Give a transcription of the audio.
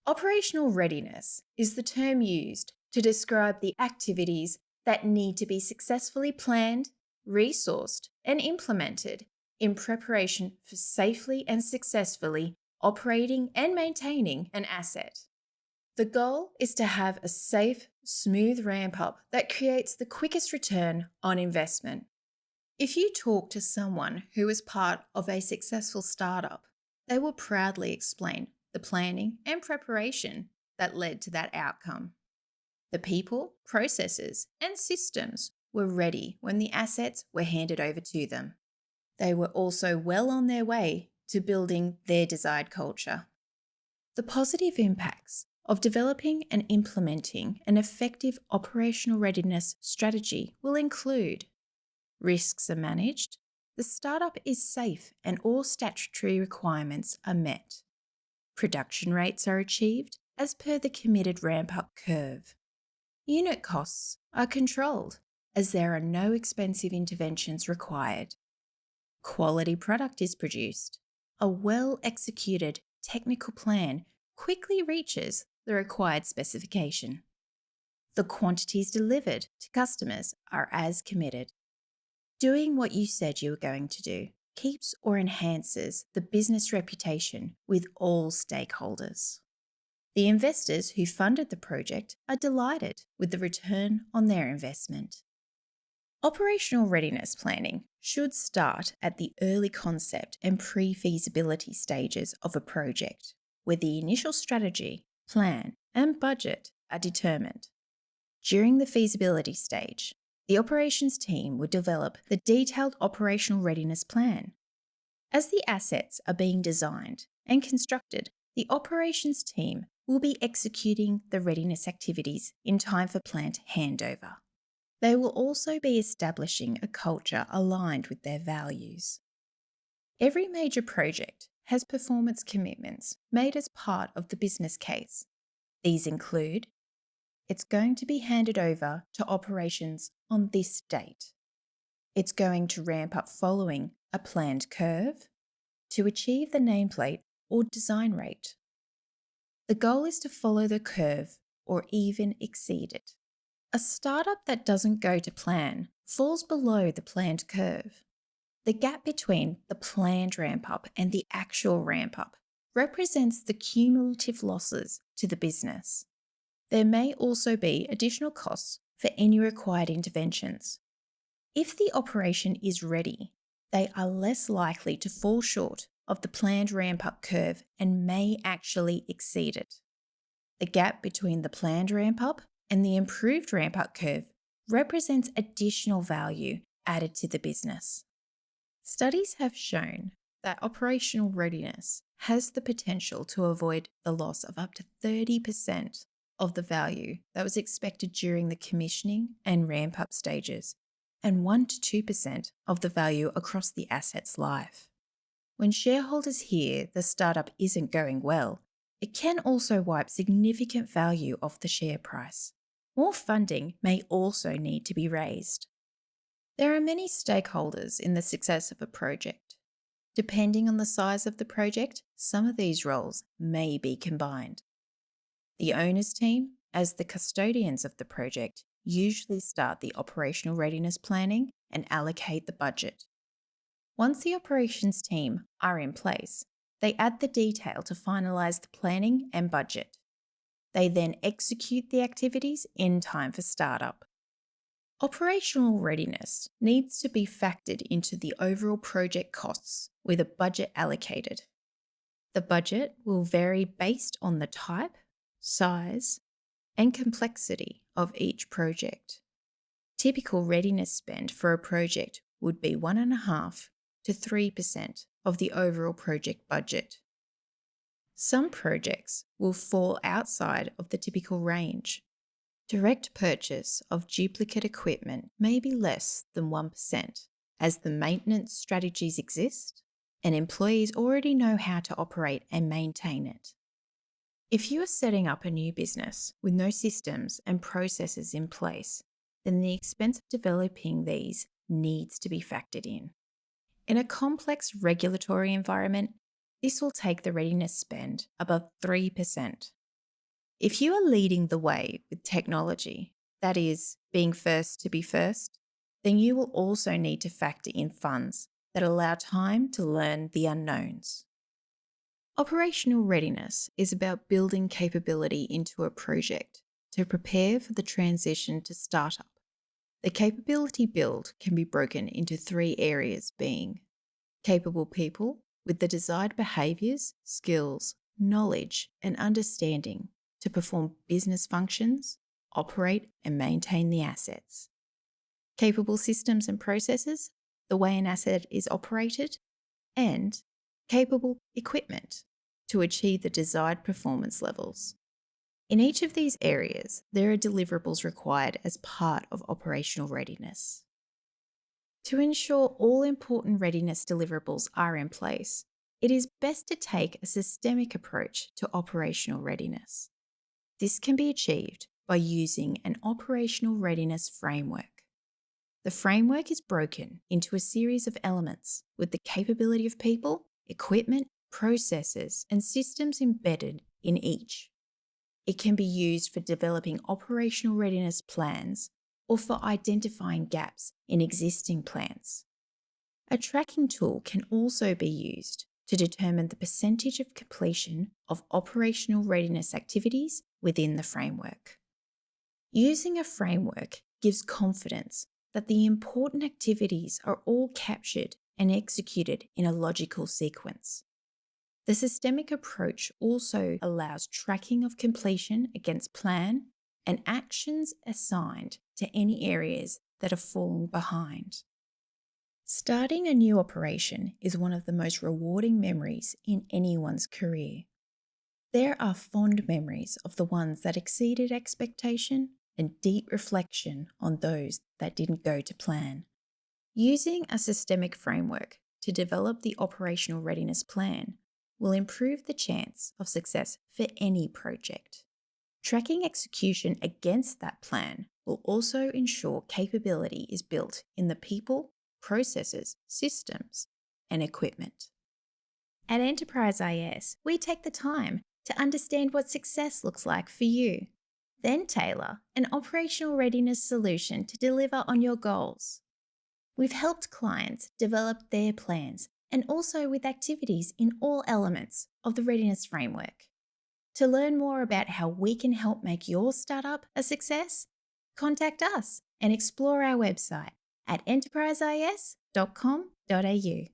Operational readiness is the term used to describe the activities that need to be successfully planned, resourced, and implemented in preparation for safely and successfully operating and maintaining an asset. The goal is to have a safe, smooth ramp up that creates the quickest return on investment. If you talk to someone who is part of a successful startup, they will proudly explain the planning and preparation that led to that outcome. The people, processes, and systems were ready when the assets were handed over to them. They were also well on their way to building their desired culture. The positive impacts of developing and implementing an effective operational readiness strategy will include: risks are managed, the startup is safe and all statutory requirements are met. Production rates are achieved as per the committed ramp-up curve. Unit costs are controlled as there are no expensive interventions required. Quality product is produced. A well-executed technical plan quickly reaches the required specification. The quantities delivered to customers are as committed. Doing what you said you were going to do keeps or enhances the business reputation with all stakeholders. The investors who funded the project are delighted with the return on their investment. Operational readiness planning should start at the early concept and pre-feasibility stages of a project, where the initial strategy, plan, and budget are determined. During the feasibility stage, the operations team would develop the detailed operational readiness plan. As the assets are being designed and constructed, the operations team will be executing the readiness activities in time for plant handover. They will also be establishing a culture aligned with their values. Every major project has performance commitments made as part of the business case. These include: it's going to be handed over to operations on this date. It's going to ramp up following a planned curve to achieve the nameplate or design rate. The goal is to follow the curve or even exceed it. A startup that doesn't go to plan falls below the planned curve. The gap between the planned ramp-up and the actual ramp-up represents the cumulative losses to the business. There may also be additional costs for any required interventions. If the operation is ready, they are less likely to fall short of the planned ramp-up curve and may actually exceed it. The gap between the planned ramp-up and the improved ramp-up curve represents additional value added to the business. Studies have shown that operational readiness has the potential to avoid the loss of up to 30% of the value that was expected during the commissioning and ramp-up stages, and 1 to 2% of the value across the asset's life. When shareholders hear the startup isn't going well, it can also wipe significant value off the share price. More funding may also need to be raised. There are many stakeholders in the success of a project. Depending on the size of the project, some of these roles may be combined. The owner's team, as the custodians of the project, usually start the operational readiness planning and allocate the budget. Once the operations team are in place, they add the detail to finalise the planning and budget. They then execute the activities in time for startup. Operational readiness needs to be factored into the overall project costs with a budget allocated. The budget will vary based on the type, size, and complexity of each project. Typical readiness spend for a project would be 1.5% to 3% of the overall project budget. Some projects will fall outside of the typical range. Direct purchase of duplicate equipment may be less than 1%, as the maintenance strategies exist and employees already know how to operate and maintain it. If you are setting up a new business with no systems and processes in place, then the expense of developing these needs to be factored in. In a complex regulatory environment, this will take the readiness spend above 3%. If you are leading the way with technology, that is, being first to be first, then you will also need to factor in funds that allow time to learn the unknowns. Operational readiness is about building capability into a project to prepare for the transition to startup. The capability build can be broken into 3 areas, being capable people with the desired behaviours, skills, knowledge, and understanding to perform business functions, operate and maintain the assets. Capable systems and processes, the way an asset is operated, and capable equipment to achieve the desired performance levels. In each of these areas, there are deliverables required as part of operational readiness. To ensure all important readiness deliverables are in place, it is best to take a systemic approach to operational readiness. This can be achieved by using an operational readiness framework. The framework is broken into a series of elements with the capability of people, equipment, processes, and systems embedded in each. It can be used for developing operational readiness plans or for identifying gaps in existing plans. A tracking tool can also be used to determine the percentage of completion of operational readiness activities within the framework. Using a framework gives confidence that the important activities are all captured and executed in a logical sequence. The systemic approach also allows tracking of completion against plan and actions assigned to any areas that are falling behind. Starting a new operation is one of the most rewarding memories in anyone's career. There are fond memories of the ones that exceeded expectation and deep reflection on those that didn't go to plan. Using a systemic framework to develop the operational readiness plan will improve the chance of success for any project. Tracking execution against that plan will also ensure capability is built in the people, processes, systems, and equipment. At Enterprise IS, we take the time to understand what success looks like for you, then tailor an operational readiness solution to deliver on your goals. We've helped clients develop their plans and also with activities in all elements of the readiness framework. To learn more about how we can help make your startup a success, contact us and explore our website at enterpriseis.com.au.